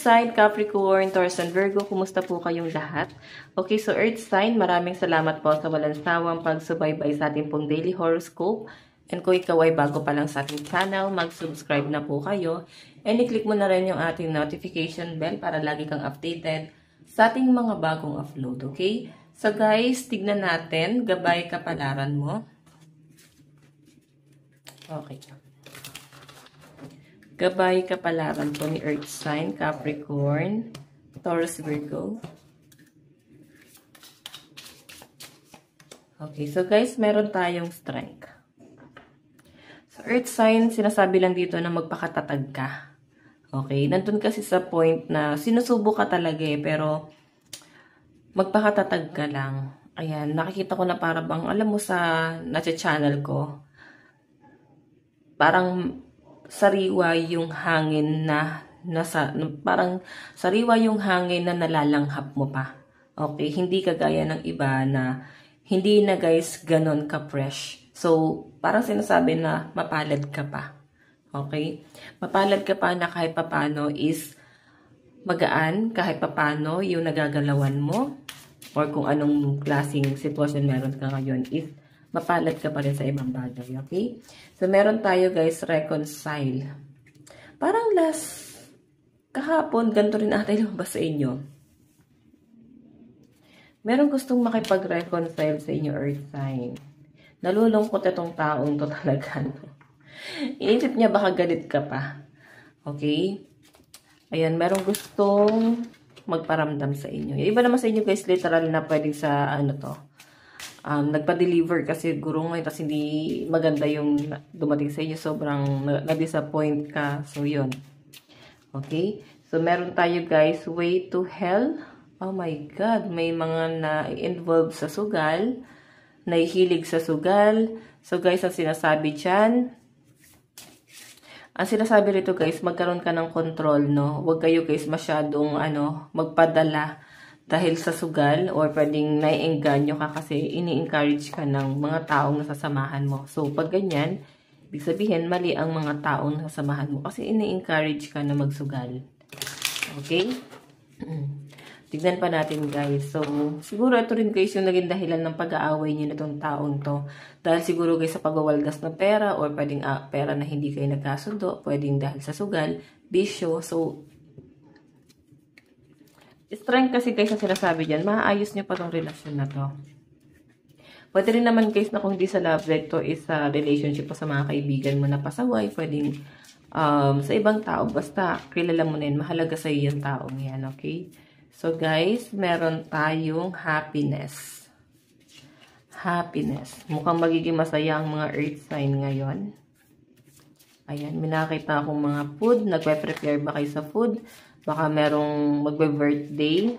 sign, Capricorn, Taurus, and Virgo, kumusta po kayong lahat? Okay, so Earth sign, maraming salamat po sa walang sawang pagsubaybay sa ating pong daily horoscope. And kung ikaw ay bago pa lang sa ating channel, mag-subscribe na po kayo. And i-click mo na rin yung ating notification bell para lagi kang updated sa ating mga bagong upload, okay? So guys, tignan natin, gabay kapalaran mo. Okay. Gabay kapalaran po ni Earth sign, Capricorn, Taurus, Virgo. Okay, so guys, meron tayong strength. So Earth sign, sinasabi lang dito na magpakatatag ka. Okay, nandun kasi sa point na sinusubo ka talaga pero magpakatatag ka lang. Ayan, nakikita ko na para bang, alam mo sa nasa-channel ko, parang sariwa yung hangin na parang sariwa yung hangin na nalalanghap mo pa. Okay, hindi kagaya ng iba na hindi na guys ganon ka-fresh. So, parang sinasabi na mapalad ka pa. Okay? Mapalad ka pa na kahit papano is magaan, kahit papano yung nagagalawan mo or kung anong klaseng sitwasyon meron ka ngayon is mapalad ka pa rin sa ibang bagay, okay? So, meron tayo guys, reconcile. Parang last, kahapon, ganito rin ata lumabas sa inyo. Meron gustong makipag-reconcile sa inyo, Earth sign. Nalulungkot itong taong to talaga. Inisip niya baka galit ka pa. Okay? Ayan, meron gustong magparamdam sa inyo. Yung iba naman sa inyo guys, literal na pwedeng sa ano to. Nagpa-deliver kasi guro ngayon tapos hindi maganda yung dumating sa inyo. Sobrang na-disappoint ka. So, yun. Okay? So, meron tayo guys, way to hell. Oh my God. May mga na-involve sa sugal. Nahihilig sa sugal. So, guys, ang sinasabi dyan, ang sinasabi rito guys, magkaroon ka ng control, no? Huwag kayo guys masyadong, magpadala dahil sa sugal or pwedeng naiengganyo ka kasi ini-encourage ka ng mga taong nasasamahan mo. So, pag ganyan, ibig sabihin, mali ang mga taong nasasamahan mo kasi ini-encourage ka na magsugal. Okay? Tignan pa natin guys. So, siguro ito rin guys yung naging dahilan ng pag-aaway niyo na itong taong to. Dahil siguro guys sa pagwawaldas ng pera or pwedeng pera na hindi kayo nagkasundo, pwedeng dahil sa sugal, bisyo. So, strength kasi guys ang sinasabi dyan, maayos nyo pa tong relasyon na to. Pwede rin naman guys na kung di sa love life to is sa relationship o sa mga kaibigan mo na pasaway, pwedeng sa ibang tao, basta kilala mo na yun, mahalaga sa iyo yung taong yan, okay? So guys, meron tayong happiness. Happiness. Mukhang magiging masaya ang mga earth sign ngayon. Ayan, may nakita akong mga food, nagpe-prepare ba kayo sa food? Baka merong magbe-birthday.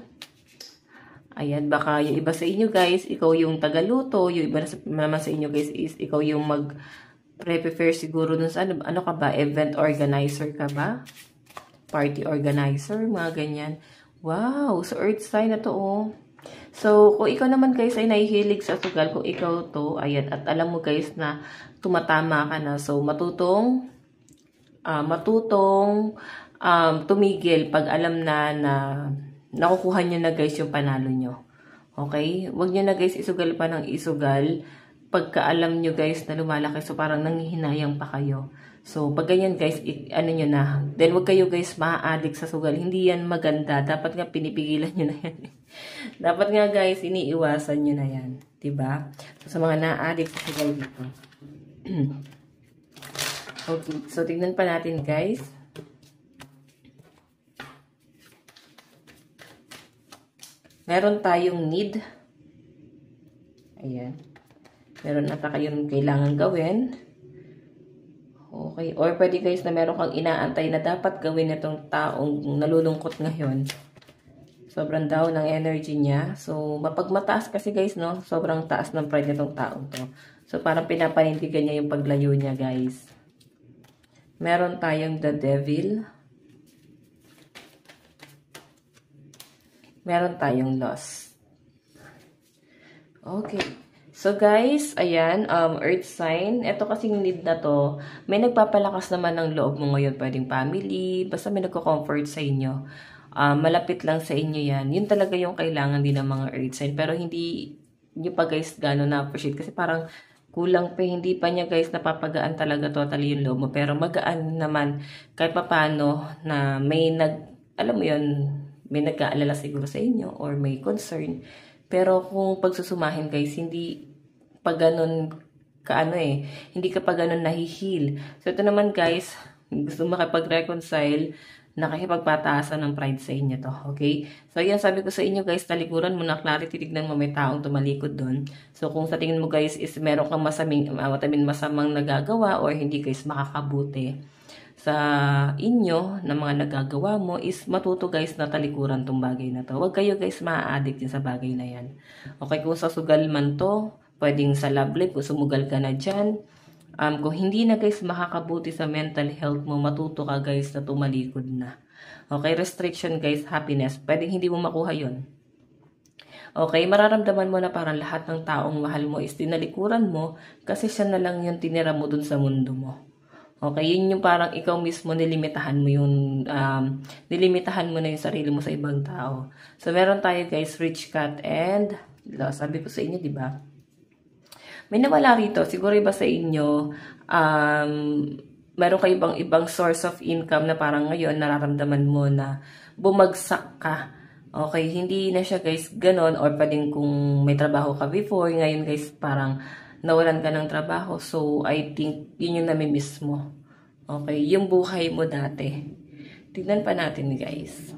Ayan, baka yung iba sa inyo guys, ikaw yung tagaluto. Yung iba naman sa inyo guys is ikaw yung mag-prepare siguro dun sa ano ka ba? Event organizer ka ba? Party organizer, mga ganyan. Wow, so earth sign na to oh. So, kung ikaw naman guys ay nahihilig sa sugal, kung ikaw to, ayan, at alam mo guys na tumatama ka na. So, matutong tumigil pag alam na nakukuha nyo na guys yung panalo nyo. Okay? Huwag nyo na guys isugal pa ng isugal pagka alam nyo guys na lumalaki. So, parang nanghihinayang pa kayo. So, pag ganyan guys, ano nyo na. Then, huwag kayo guys ma-addict sa sugal. Hindi yan maganda. Dapat nga pinipigilan nyo na yan. Dapat nga guys, iniiwasan nyo na yan. Diba? So, sa mga na-addict sa sugal dito. Okay. So, tignan pa natin guys. Meron tayong need. Ayan. Meron ata kayong kailangan gawin. Okay. Or pwede guys na meron kang inaantay na dapat gawin itong taong nalulungkot ngayon. Sobrang down ng energy niya. So, mapagmataas kasi guys, no? Sobrang taas ng pride nitong taong to. So, parang pinapanindigan niya yung paglayo niya guys. Meron tayong the devil. Meron tayong loss. Okay. So guys, ayan, earth sign. Ito kasing need na to, may nagpapalakas naman ng loob mo ngayon. Pwedeng family, basta may nagko-comfort sa inyo. malapit lang sa inyo yan. Yun talaga yung kailangan din ng mga earth sign. Pero hindi nyo pa guys gano'n na-appreciate. Kasi parang kulang pa, hindi pa niya guys napapagaan talaga totally yung loob mo. Pero magaan naman kahit papano na may alam mo yun, may nag-aalala siguro sa inyo or may concern. Pero kung pagsusumahin guys, hindi pa ganun hindi ka pa ganun nahihil. So ito naman guys, gusto makipag-reconcile, nakikipagpataasan ng pride sa inyo to, okay? So yan, sabi ko sa inyo guys, talikuran mo na clarity, tignan mo may taong tumalikod doon. So kung sa tingin mo guys is meron kang masamang nagagawa or hindi guys makakabuti sa inyo na mga nagagawa mo, is matuto guys na talikuran tong bagay na to. Huwag kayo guys ma-addict din sa bagay na yan. Okay, kung sa sugal man to, pwedeng sa love life, kung sumugal ka na dyan. Kung hindi na guys makakabuti sa mental health mo, matuto ka guys na tumalikod na. Okay, restriction guys, happiness. Pwedeng hindi mo makuha yon. Okay, mararamdaman mo na parang lahat ng taong mahal mo is tinalikuran mo kasi siya na lang yung tinira mo dun sa mundo mo. Okay, yun yung parang ikaw mismo nilimitahan mo na yung sarili mo sa ibang tao. So, meron tayo guys, rich cat and loss. Sabi ko sa inyo, di ba? May nawala rito, siguro iba sa inyo, meron kayo ibang source of income na parang ngayon nararamdaman mo na bumagsak ka. Okay, hindi na siya guys ganon, or pwedeng kung may trabaho ka before, ngayon guys parang nawalan ka ng trabaho. So, I think yun yung namimiss mo. Okay, yung buhay mo dati. Tignan pa natin guys.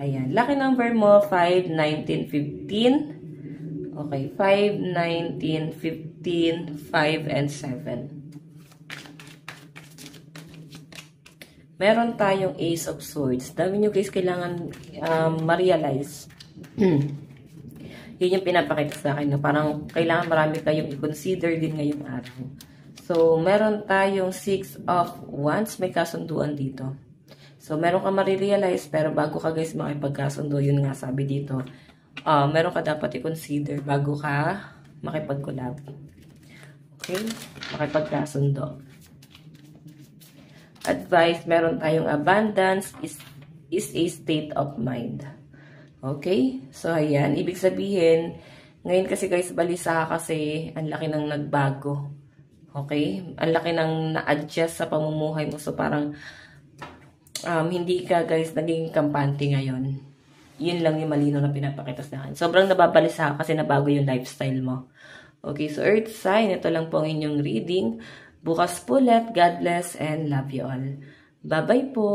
Ayan, lucky number mo, 5, 19, 15. Okay, 5, 19, 15, 5, and 7. Meron tayong Ace of Swords. Dami nyo guys kailangan ma-realize. Yun yung pinapakita sa akin. Na parang kailangan marami kayong i-consider din ngayong araw. So, meron tayong 6 of Wands. May kasunduan dito. So, meron ka ma-realize, pero bago ka guys makipagkasundo, yun nga sabi dito, meron ka dapat i-consider bago ka makipag-collab. Okay? Makipagkasundo. Advice, meron tayong abundance is a state of mind. Okay? So, ayan. Ibig sabihin, ngayon kasi guys, balisa kasi ang laki ng nagbago. Okay? Ang laki ng na-adjust sa pamumuhay mo. So, parang hindi ka guys naging kampante ngayon. Yun lang yung malino na pinapakita sa akin. Sobrang nababalisa kasi nabago yung lifestyle mo. Okay, so Earth sign, ito lang po ang inyong reading. Bukas po ulit. God bless and love you all. Bye-bye po!